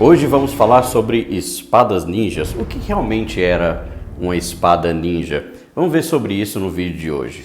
Hoje vamos falar sobre espadas ninjas. O que realmente era uma espada ninja? Vamos ver sobre isso no vídeo de hoje.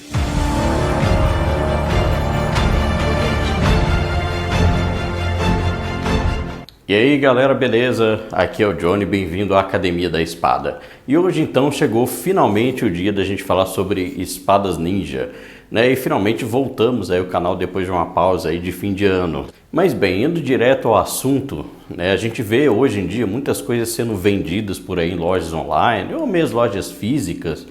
E aí galera, beleza? Aqui é o Johnny, bem-vindo à Academia da Espada. E hoje então chegou finalmente o dia da gente falar sobre espadas ninja, né? E finalmente voltamos aí ao canal depois de uma pausa aí de fim de ano. Mas bem, indo direto ao assunto, né? A gente vê hoje em dia muitas coisas sendo vendidas por aí em lojas online ou mesmo lojas físicas,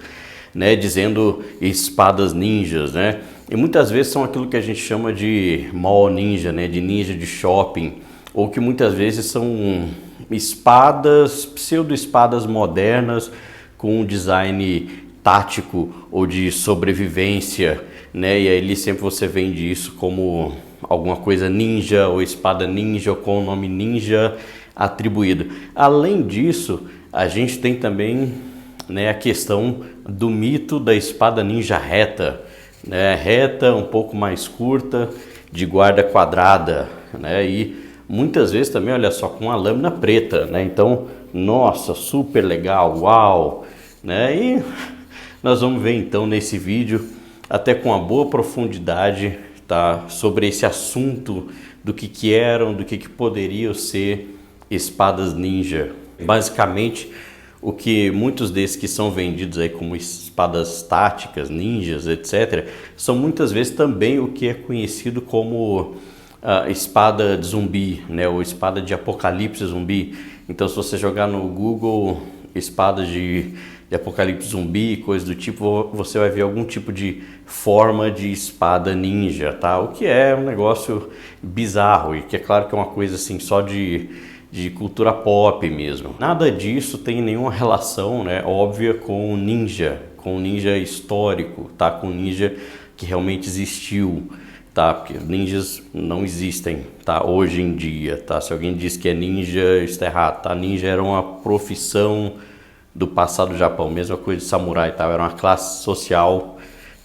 né? Dizendo espadas ninjas, né? E muitas vezes são aquilo que a gente chama de mall ninja, né? De ninja de shopping. Ou que muitas vezes são espadas, pseudo-espadas modernas com um design tático ou de sobrevivência, né? E aí sempre você vende isso como alguma coisa ninja ou espada ninja ou com o nome ninja atribuído. Além disso, a gente tem também, né, a questão do mito da espada ninja reta, né? Reta, um pouco mais curta, de guarda quadrada, né? E muitas vezes também, olha só, com uma lâmina preta, né? Então, nossa, super legal, uau, né? E nós vamos ver então nesse vídeo, até com uma boa profundidade, tá? Sobre esse assunto do que eram, do que poderiam ser espadas ninja. Basicamente, o que muitos desses que são vendidos aí como espadas táticas, ninjas, etc., são muitas vezes também o que é conhecido como espada de zumbi, né, ou espada de apocalipse zumbi. Então, se você jogar no Google espada de apocalipse zumbi, coisa do tipo, você vai ver algum tipo de forma de espada ninja, tá? O que é um negócio bizarro e que é claro que é uma coisa assim só de cultura pop mesmo. Nada disso tem nenhuma relação, né, óbvia com o ninja histórico, tá? Com o ninja que realmente existiu. Tá, porque ninjas não existem, tá, hoje em dia, tá? Se alguém diz que é ninja, está errado, tá? Ninja era uma profissão do passado do Japão, mesma coisa de samurai, tá? Era uma classe social,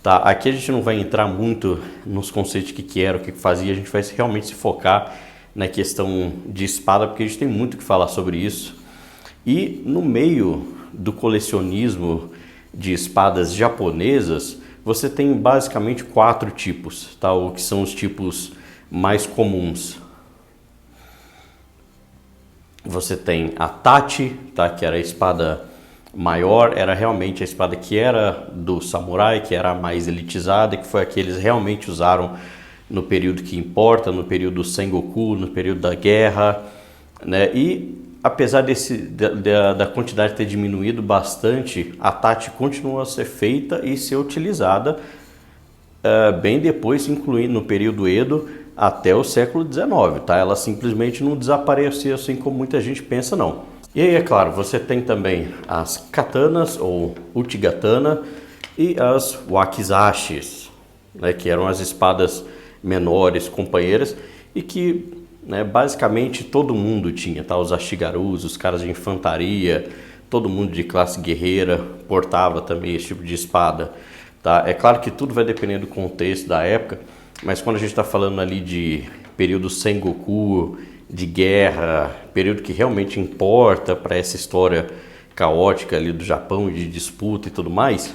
tá? Aqui a gente não vai entrar muito nos conceitos de que era, o que fazia, a gente vai realmente se focar na questão de espada, porque a gente tem muito que falar sobre isso. E no meio do colecionismo de espadas japonesas, você tem basicamente 4 tipos, tá? O que são os tipos mais comuns. Você tem a Tachi, tá? Que era a espada maior, era realmente a espada que era do samurai, que era a mais elitizada, que foi a que eles realmente usaram no período que importa, no período Sengoku, no período da guerra, né? E apesar da quantidade ter diminuído bastante, a Tachi continuou a ser feita e ser utilizada bem depois, incluindo no período Edo até o século XIX, tá? Ela simplesmente não desapareceu assim como muita gente pensa, não. E aí, é claro, você tem também as katanas ou uchigatana e as wakizashis, né? Que eram as espadas menores, companheiras, e que, né, basicamente todo mundo tinha, tá? Os ashigarus, os caras de infantaria, todo mundo de classe guerreira portava também esse tipo de espada, tá? É claro que tudo vai depender do contexto da época, mas quando a gente está falando ali de período Sengoku, de guerra, período que realmente importa para essa história caótica ali do Japão, de disputa e tudo mais,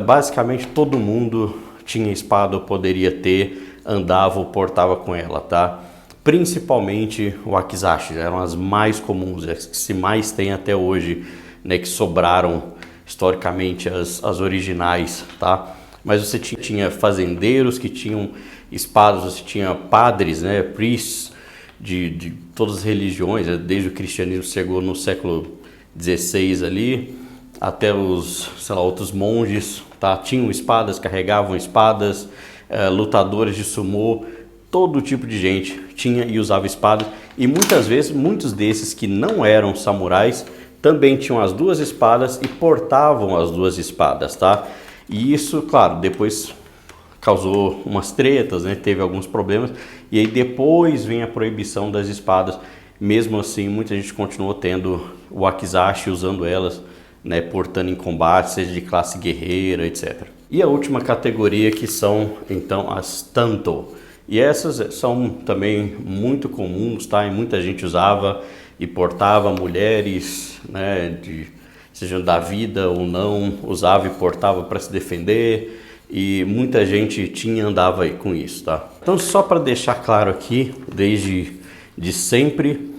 basicamente todo mundo tinha espada ou poderia ter, andava ou portava com ela, tá? Principalmente o wakizashi, eram as mais comuns, as que se mais tem até hoje, né, que sobraram historicamente as originais, tá? Mas você tinha fazendeiros que tinham espadas, você tinha padres, né, priests de todas as religiões, desde o cristianismo chegou no século XVI ali, até os, sei lá, outros monges, tá? Tinham espadas, carregavam espadas, lutadores de sumô, todo tipo de gente tinha e usava espadas, e muitas vezes, muitos desses que não eram samurais também tinham as 2 espadas e portavam as 2 espadas, tá? E isso, claro, depois causou umas tretas, né? Teve alguns problemas, e aí depois vem a proibição das espadas. Mesmo assim, muita gente continuou tendo o wakizashi, usando elas, né? Portando em combate, seja de classe guerreira, etc. E a última categoria que são, então, as tanto. E essas são também muito comuns, tá? E muita gente usava e portava mulheres, né, sejam da vida ou não, usava e portava para se defender, e muita gente andava aí com isso, tá? Então, só para deixar claro aqui, desde de sempre,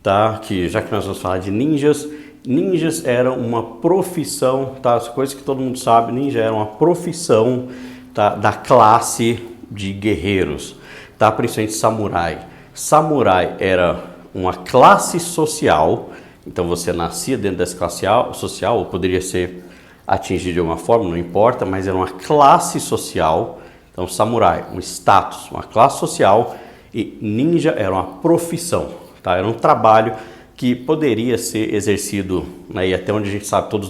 tá, que já que nós vamos falar de ninjas, ninjas eram uma profissão, tá? As coisas que todo mundo sabe, ninja era uma profissão, tá, da classe de guerreiros, tá? Principalmente samurai. Samurai era uma classe social, então você nascia dentro dessa classe social, ou poderia ser atingido de alguma forma, não importa, mas era uma classe social. Então, samurai, um status, uma classe social, e ninja era uma profissão, tá? Era um trabalho que poderia ser exercido, né, e até onde a gente sabe, todos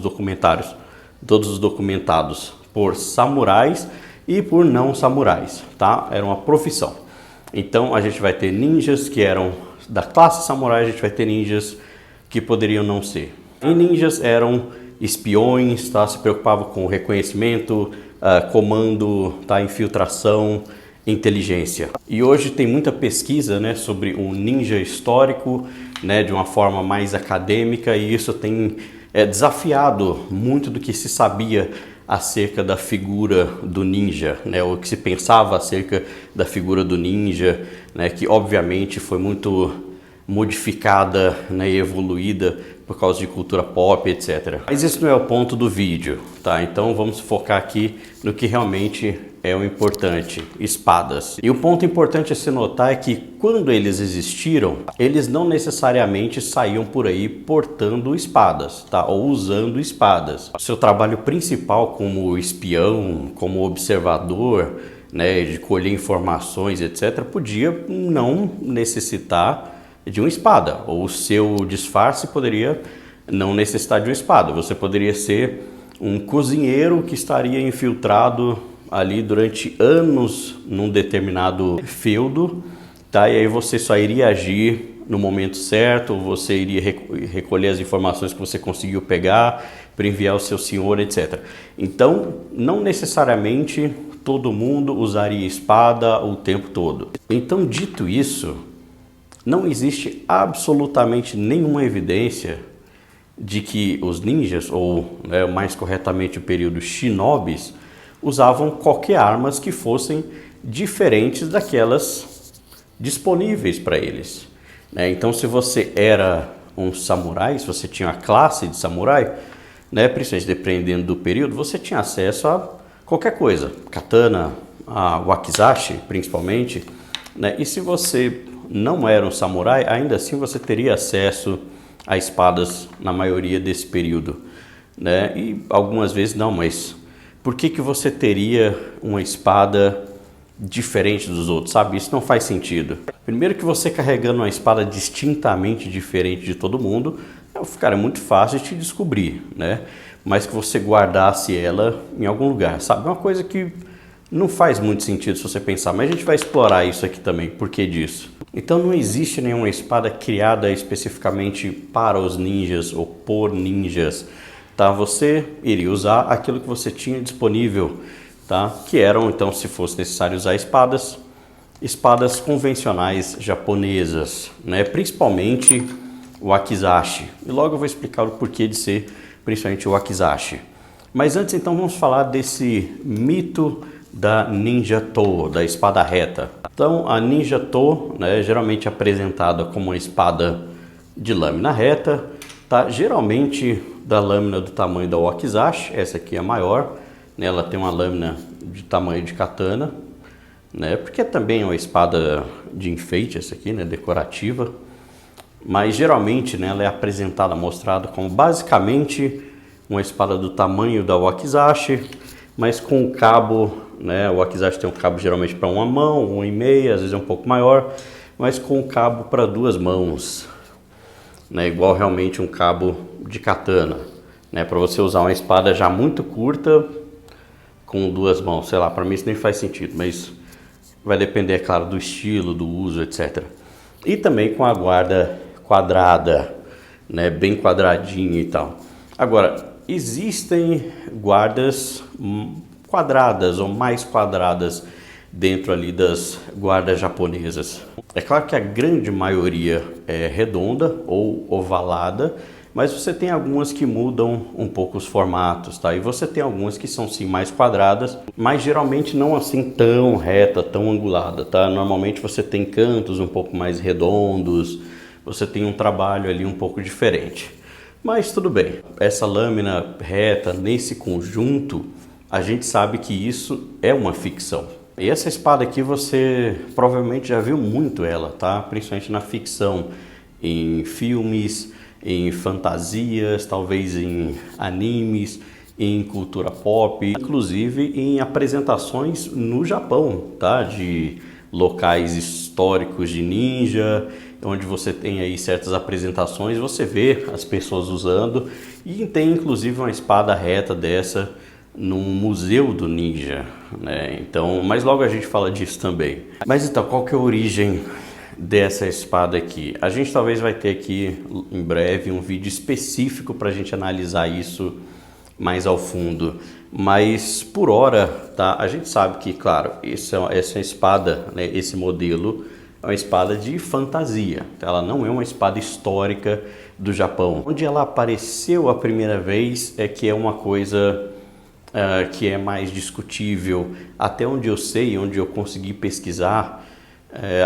os documentados por samurais e por não samurais, tá? Era uma profissão. Então a gente vai ter ninjas que eram da classe samurai, a gente vai ter ninjas que poderiam não ser. E ninjas eram espiões, tá? Se preocupavam com reconhecimento, comando, tá? Infiltração, inteligência. E hoje tem muita pesquisa, né, sobre o ninja histórico, né, de uma forma mais acadêmica, e isso tem desafiado muito do que se sabia acerca da figura do ninja, né, o que se pensava acerca da figura do ninja, né, que obviamente foi muito modificada, né, e evoluída por causa de cultura pop, etc. Mas esse não é o ponto do vídeo, tá? Então vamos focar aqui no que realmente é o importante, espadas. E o ponto importante a se notar é que quando eles existiram, eles não necessariamente saíam por aí portando espadas, tá? Ou usando espadas. O seu trabalho principal como espião, como observador, né, de colher informações, etc., podia não necessitar de uma espada, ou o seu disfarce poderia não necessitar de uma espada. Você poderia ser um cozinheiro que estaria infiltrado ali durante anos num determinado feudo, tá? E aí você só iria agir no momento certo, você iria recolher as informações que você conseguiu pegar para enviar ao seu senhor, etc. Então, não necessariamente todo mundo usaria espada o tempo todo. Então, dito isso, não existe absolutamente nenhuma evidência de que os ninjas, ou né, mais corretamente o período shinobis, usavam qualquer armas que fossem diferentes daquelas disponíveis para eles, né? Então, se você era um samurai, se você tinha a classe de samurai, né, principalmente dependendo do período, você tinha acesso a qualquer coisa, katana, a wakizashi principalmente, né? E se você não era um samurai, ainda assim você teria acesso a espadas na maioria desse período, né? E algumas vezes não, mas por que você teria uma espada diferente dos outros, sabe? Isso não faz sentido. Primeiro que você carregando uma espada distintamente diferente de todo mundo, ficaria muito fácil de te descobrir, né? Mas que você guardasse ela em algum lugar, sabe? Uma coisa que não faz muito sentido se você pensar, mas a gente vai explorar isso aqui também, por que disso? Então não existe nenhuma espada criada especificamente para os ninjas ou por ninjas, tá? Você iria usar aquilo que você tinha disponível, tá? Que eram, então, se fosse necessário usar espadas convencionais japonesas, né? Principalmente o wakizashi. E logo eu vou explicar o porquê de ser principalmente o wakizashi. Mas antes, então, vamos falar desse mito da ninja to, da espada reta. Então, a ninja to, né, geralmente apresentada como uma espada de lâmina reta, tá? Geralmente da lâmina do tamanho da wakizashi, essa aqui é a maior, né? Ela tem uma lâmina de tamanho de katana, né? Porque também é uma espada de enfeite, essa aqui, né, decorativa. Mas geralmente, né, ela é apresentada, mostrada como basicamente uma espada do tamanho da wakizashi, mas com o cabo, né, o wakizashi tem um cabo geralmente para uma mão, 1,5, às vezes é um pouco maior, mas com o cabo para 2 mãos, né, igual realmente um cabo de katana, né, para você usar uma espada já muito curta com 2 mãos, sei lá, para mim isso nem faz sentido, mas vai depender, é claro, do estilo, do uso, etc. E também com a guarda quadrada, né, bem quadradinha e tal. Agora, existem guardas quadradas ou mais quadradas, dentro ali das guardas japonesas. É claro que a grande maioria é redonda ou ovalada, mas você tem algumas que mudam um pouco os formatos, tá? E você tem algumas que são sim mais quadradas, mas geralmente não assim tão reta, tão angulada, tá? Normalmente você tem cantos um pouco mais redondos, você tem um trabalho ali um pouco diferente. Mas tudo bem, essa lâmina reta nesse conjunto, a gente sabe que isso é uma ficção. E essa espada aqui você provavelmente já viu muito ela, tá? Principalmente na ficção, em filmes, em fantasias, talvez em animes, em cultura pop, inclusive em apresentações no Japão, tá? De locais históricos de ninja, onde você tem aí certas apresentações, você vê as pessoas usando e tem inclusive uma espada reta dessa num museu do ninja, né? Então, mas logo a gente fala disso também. Mas então, qual que é a origem dessa espada aqui? A gente talvez vai ter aqui em breve um vídeo específico para a gente analisar isso mais ao fundo, mas por hora, tá? A gente sabe que, claro, essa espada, né, esse modelo é uma espada de fantasia, ela não é uma espada histórica do Japão. Onde ela apareceu a primeira vez é que é uma coisa que é mais discutível. Até onde eu sei, onde eu consegui pesquisar,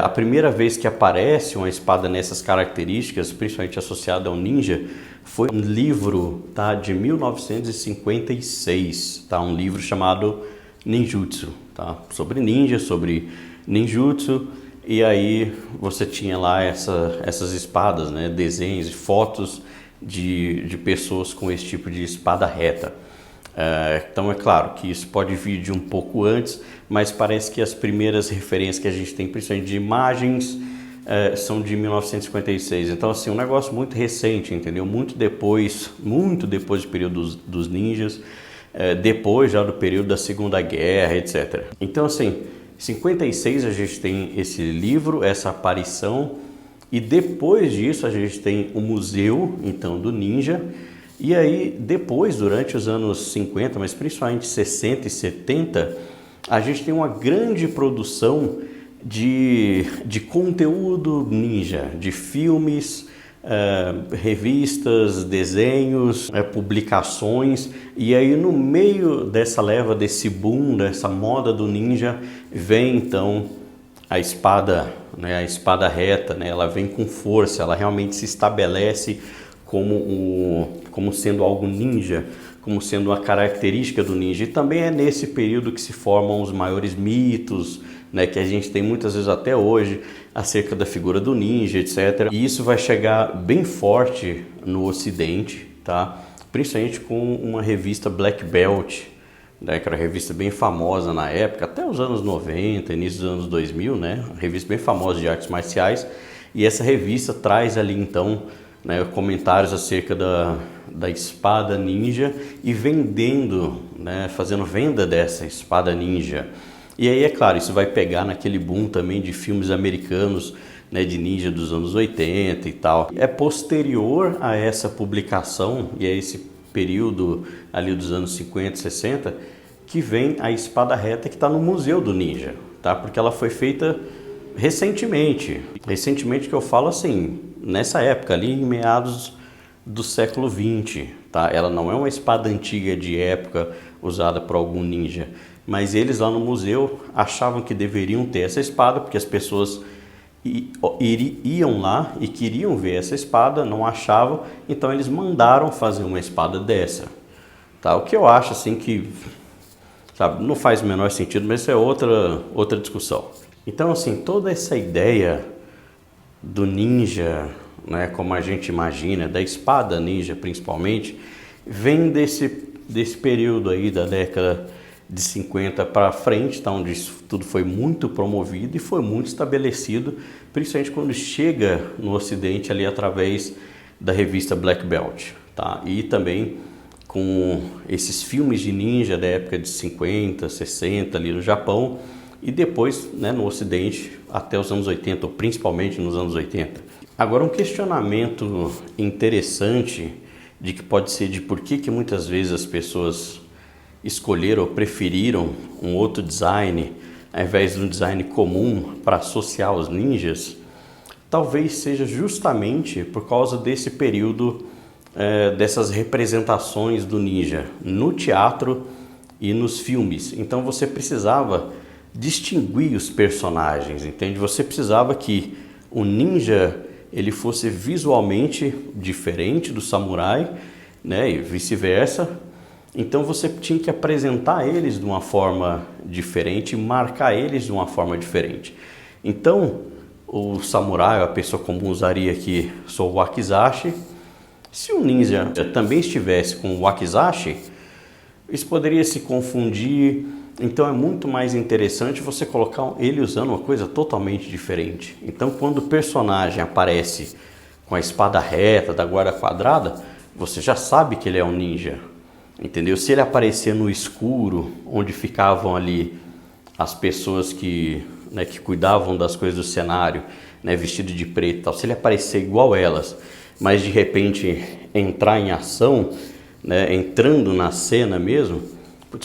a primeira vez que aparece uma espada nessas características, principalmente associada ao ninja, foi um livro, tá, de 1956, tá, um livro chamado Ninjutsu, tá, sobre ninja, sobre ninjutsu. E aí você tinha lá essas espadas, né, desenhos e fotos de pessoas com esse tipo de espada reta. Então é claro que isso pode vir de um pouco antes, mas parece que as primeiras referências que a gente tem, principalmente de imagens, são de 1956. Então assim, um negócio muito recente, entendeu? Muito depois do período dos ninjas, depois já do período da Segunda Guerra, etc. Então assim, em 56 a gente tem esse livro, essa aparição, e depois disso a gente tem o museu, então, do ninja. E aí, depois, durante os anos 50, mas principalmente 60 e 70, a gente tem uma grande produção de conteúdo ninja, de filmes, revistas, desenhos, publicações. E aí, no meio dessa leva, desse boom, dessa moda do ninja, vem então a espada, né, a espada reta, né, ela vem com força, ela realmente se estabelece como sendo algo ninja, como sendo uma característica do ninja. E também é nesse período que se formam os maiores mitos, né, que a gente tem muitas vezes até hoje, acerca da figura do ninja, etc. E isso vai chegar bem forte no Ocidente, tá? Principalmente com uma revista Black Belt, né, que era uma revista bem famosa na época, até os anos 90, início dos anos 2000, né? Uma revista bem famosa de artes marciais. E essa revista traz ali então, né, comentários acerca da espada ninja e vendendo, né, fazendo venda dessa espada ninja. E aí, é claro, isso vai pegar naquele boom também de filmes americanos, né, de ninja dos anos 80 e tal. É posterior a essa publicação e a esse período ali dos anos 50, 60, que vem a espada reta que está no Museu do Ninja, tá? Porque ela foi feita recentemente que eu falo assim, nessa época ali em meados do século 20, tá? Ela não é uma espada antiga de época usada por algum ninja, mas eles lá no museu achavam que deveriam ter essa espada porque as pessoas iam lá e queriam ver essa espada, não achavam, então eles mandaram fazer uma espada dessa, tá? O que eu acho assim que, sabe, não faz o menor sentido, mas isso é outra discussão. Então assim, toda essa ideia do ninja, né, como a gente imagina, da espada ninja principalmente, vem desse período aí da década de 50 para frente, tá, onde isso tudo foi muito promovido e foi muito estabelecido, principalmente quando chega no Ocidente ali através da revista Black Belt, tá? E também com esses filmes de ninja da época de 50, 60 ali no Japão e depois, né, no Ocidente até os anos 80, ou principalmente nos anos 80. Agora, um questionamento interessante de que pode ser de por que muitas vezes as pessoas escolheram ou preferiram um outro design ao invés de um design comum para associar os ninjas, talvez seja justamente por causa desse período, dessas representações do ninja no teatro e nos filmes. Então você precisava distinguir os personagens, entende? Você precisava que o ninja ele fosse visualmente diferente do samurai, né, e vice-versa. Então você tinha que apresentar eles de uma forma diferente, marcar eles de uma forma diferente. Então o samurai, a pessoa comum usaria aqui o wakizashi. Se o ninja também estivesse com o wakizashi, isso poderia se confundir. Então é muito mais interessante você colocar ele usando uma coisa totalmente diferente. Então quando o personagem aparece com a espada reta, da guarda quadrada, você já sabe que ele é um ninja, entendeu? Se ele aparecer no escuro, onde ficavam ali as pessoas que cuidavam das coisas do cenário, né, vestido de preto e tal, se ele aparecer igual elas, mas de repente entrar em ação, né, entrando na cena mesmo,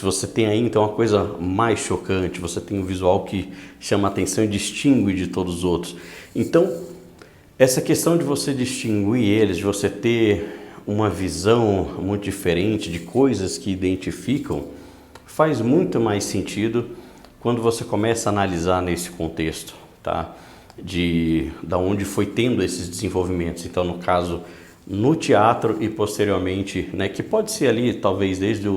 você tem aí então uma coisa mais chocante, você tem um visual que chama a atenção e distingue de todos os outros. Então, essa questão de você distinguir eles, de você ter uma visão muito diferente de coisas que identificam, faz muito mais sentido quando você começa a analisar nesse contexto, tá? Da onde foi tendo esses desenvolvimentos. Então, no caso, no teatro e posteriormente, né, que pode ser ali talvez desde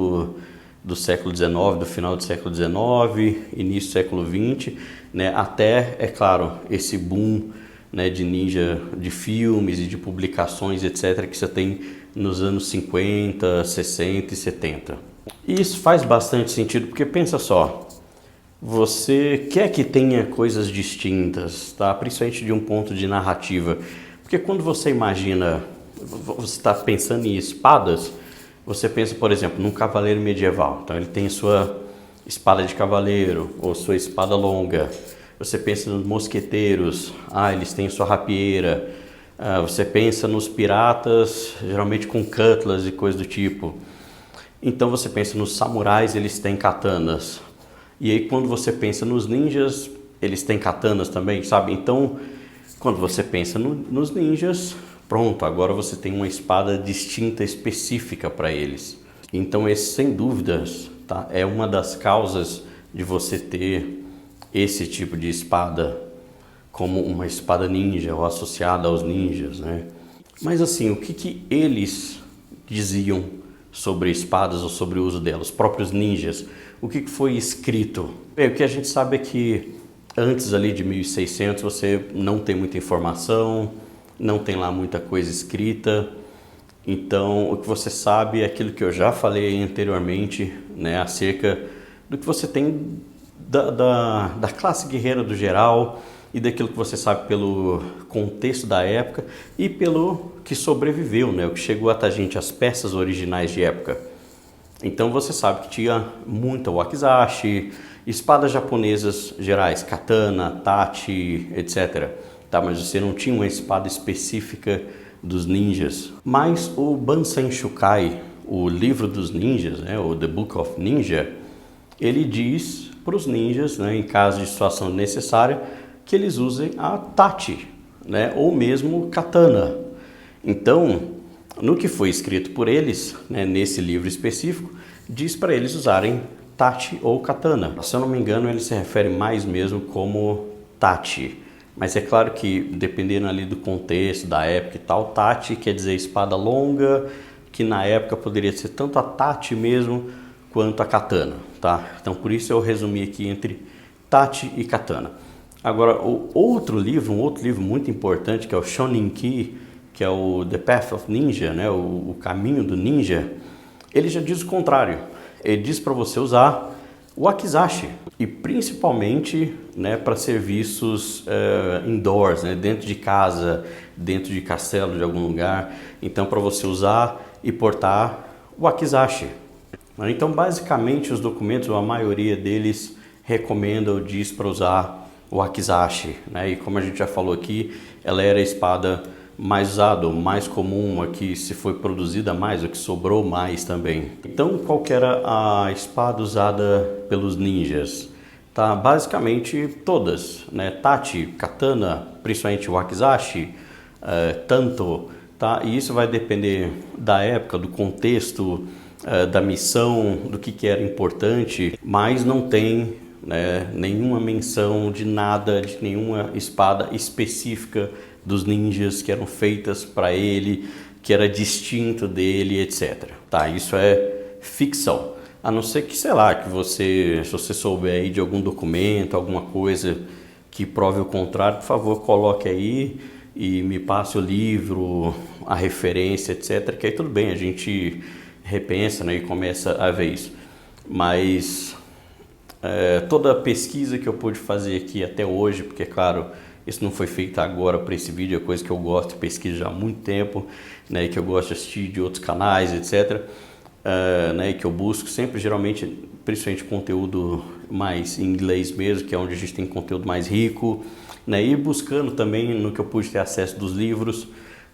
do século XIX, do final do século XIX, início do século XX, né, até, é claro, esse boom, né, de ninja, de filmes e de publicações, etc., que você tem nos anos 50, 60 e 70. E isso faz bastante sentido, porque pensa só, você quer que tenha coisas distintas, tá? Principalmente de um ponto de narrativa, porque quando você imagina, você está pensando em espadas, você pensa, por exemplo, num cavaleiro medieval. Então ele tem sua espada de cavaleiro ou sua espada longa. Você pensa nos mosqueteiros, eles têm sua rapieira. Você pensa nos piratas, geralmente com cutlass e coisa do tipo. Então você pensa nos samurais, eles têm katanas. E aí quando você pensa nos ninjas, eles têm katanas também, sabe? Então, quando você pensa nos ninjas, pronto, agora você tem uma espada distinta, específica para eles. Então esse, sem dúvidas, tá, é uma das causas de você ter esse tipo de espada como uma espada ninja ou associada aos ninjas, né? Mas assim, o que eles diziam sobre espadas ou sobre o uso delas, os próprios ninjas? O que foi escrito? Bem, o que a gente sabe é que antes ali de 1600 você não tem muita informação, não tem lá muita coisa escrita. Então o que você sabe é aquilo que eu já falei anteriormente, né, acerca do que você tem da classe guerreira do geral e daquilo que você sabe pelo contexto da época e pelo que sobreviveu, né, o que chegou até a gente, as peças originais de época. Então você sabe que tinha muita wakizashi, espadas japonesas gerais, katana, tachi, etc. Tá, mas você não tinha uma espada específica dos ninjas. Mas o Bansen Shukai, o livro dos ninjas, né, o The Book of Ninja, ele diz para os ninjas, né, em caso de situação necessária, que eles usem a tachi, né, ou mesmo katana. Então, no que foi escrito por eles, né, nesse livro específico, diz para eles usarem tachi ou katana. Se eu não me engano, ele se refere mais mesmo como tachi. Mas é claro que, dependendo ali do contexto, da época e tal, tachi quer dizer espada longa, que na época poderia ser tanto a tachi mesmo, quanto a katana, tá? Então, por isso eu resumi aqui entre tachi e katana. Agora, um outro livro muito importante, que é o Shoninki, que é o The Path of Ninja, né? O caminho do ninja, ele já diz o contrário. Ele diz para você usar o wakizashi, e principalmente, né, para serviços indoors, né, dentro de casa, dentro de castelo de algum lugar. Então, para você usar e portar o wakizashi. Então, basicamente, os documentos, a maioria deles recomenda ou diz para usar o wakizashi, né? E como a gente já falou aqui, ela era a espada mais usada, mais comum, a que se foi produzida mais, a que sobrou mais também. Então, qual que era a espada usada pelos ninjas? tá? Basicamente todas, né? Tachi, katana, principalmente wakizashi, tanto, tá? E isso vai depender da época, do contexto, da missão, do que era importante, mas não tem, né, nenhuma menção de nada, de nenhuma espada específica dos ninjas que eram feitas para ele, que era distinto dele, etc. Tá, isso é ficção. A não ser que, sei lá, que você, se você souber aí de algum documento, alguma coisa que prove o contrário, por favor, coloque aí e me passe o livro, a referência, etc. Que aí tudo bem, a gente repensa, né, e começa a ver isso. Mas toda a pesquisa que eu pude fazer aqui até hoje, porque, claro, isso não foi feito agora para esse vídeo, é coisa que eu gosto de pesquisar há muito tempo, né, que eu gosto de assistir de outros canais, etc., né, que eu busco sempre, geralmente, principalmente conteúdo mais em inglês mesmo, que é onde a gente tem conteúdo mais rico, né, e buscando também no que eu pude ter acesso dos livros,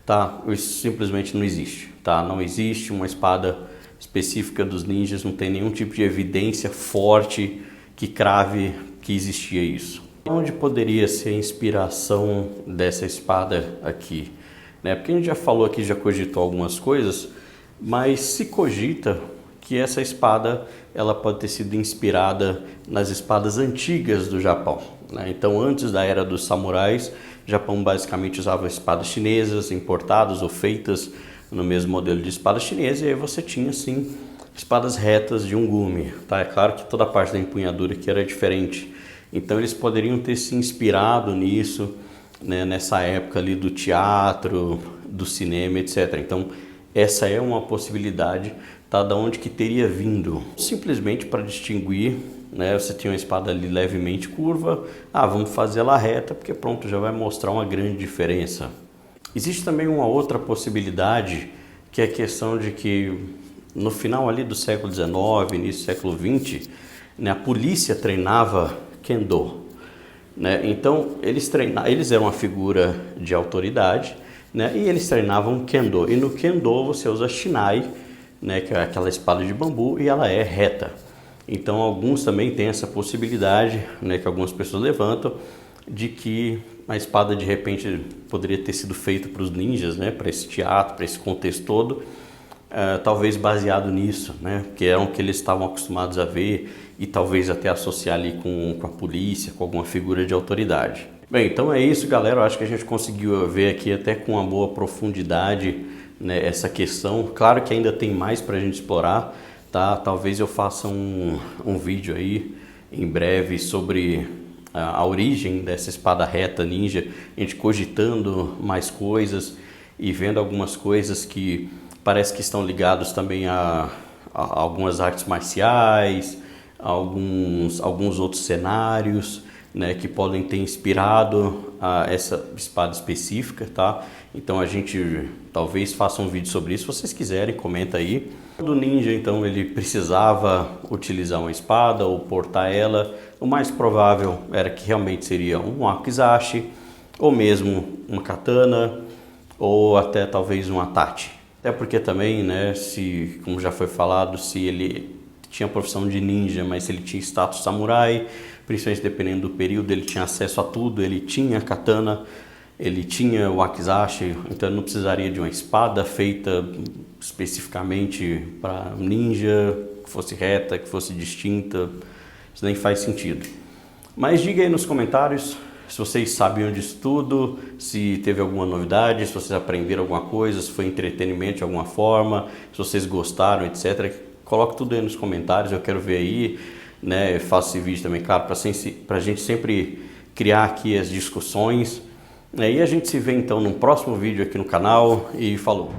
tá? Isso simplesmente não existe, tá? Não existe uma espada específica dos ninjas, não tem nenhum tipo de evidência forte que crave que existia isso. Onde poderia ser a inspiração dessa espada aqui, né? Porque a gente já falou aqui, já cogitou algumas coisas, mas se cogita que essa espada ela pode ter sido inspirada nas espadas antigas do Japão, né? Então, antes da era dos samurais, o Japão basicamente usava espadas chinesas importadas ou feitas no mesmo modelo de espada chinesa, e aí você tinha sim espadas retas de um gume, tá? É claro que toda a parte da empunhadura aqui era diferente, então eles poderiam ter se inspirado nisso, né, nessa época ali do teatro, do cinema, etc. Então essa é uma possibilidade, tá? Da onde que teria vindo? Simplesmente para distinguir, né? Você tinha uma espada ali levemente curva, vamos fazer ela reta, porque pronto, já vai mostrar uma grande diferença. Existe também uma outra possibilidade, que é a questão de que no final ali do século XIX, início do século XX, né, a polícia treinava Kendo, né? Então eles eram uma figura de autoridade, né, e eles treinavam Kendo. E no Kendo você usa Shinai, né, que é aquela espada de bambu, e ela é reta. Então alguns também têm essa possibilidade, né, que algumas pessoas levantam, de que a espada de repente poderia ter sido feita para os ninjas, né, para esse teatro, para esse contexto todo, talvez baseado nisso, né, que eram o que eles estavam acostumados a ver, e talvez até associar ali com a polícia, com alguma figura de autoridade. Bem, então é isso, galera. Eu acho que a gente conseguiu ver aqui até com uma boa profundidade, né, essa questão. Claro que ainda tem mais para a gente explorar, tá? Talvez eu faça um vídeo aí em breve sobre a origem dessa espada reta ninja, a gente cogitando mais coisas e vendo algumas coisas que parece que estão ligados também a algumas artes marciais, alguns outros cenários, né, que podem ter inspirado essa espada específica, tá? Então a gente talvez faça um vídeo sobre isso, se vocês quiserem, comenta aí. Do ninja, então, ele precisava utilizar uma espada ou portar ela. O mais provável era que realmente seria um wakizashi, ou mesmo uma katana, ou até talvez um atachi. Até porque também, né, se, como já foi falado, se ele tinha a profissão de ninja, mas se ele tinha status samurai, principalmente dependendo do período, ele tinha acesso a tudo, ele tinha katana, ele tinha o wakizashi, então ele não precisaria de uma espada feita especificamente para ninja, que fosse reta, que fosse distinta. Isso nem faz sentido. Mas diga aí nos comentários se vocês sabiam disso tudo, se teve alguma novidade, se vocês aprenderam alguma coisa, se foi entretenimento de alguma forma, se vocês gostaram, etc. Coloque tudo aí nos comentários, eu quero ver aí, né? Eu faço esse vídeo também, claro, para a gente sempre criar aqui as discussões. E a gente se vê então no próximo vídeo aqui no canal e falou!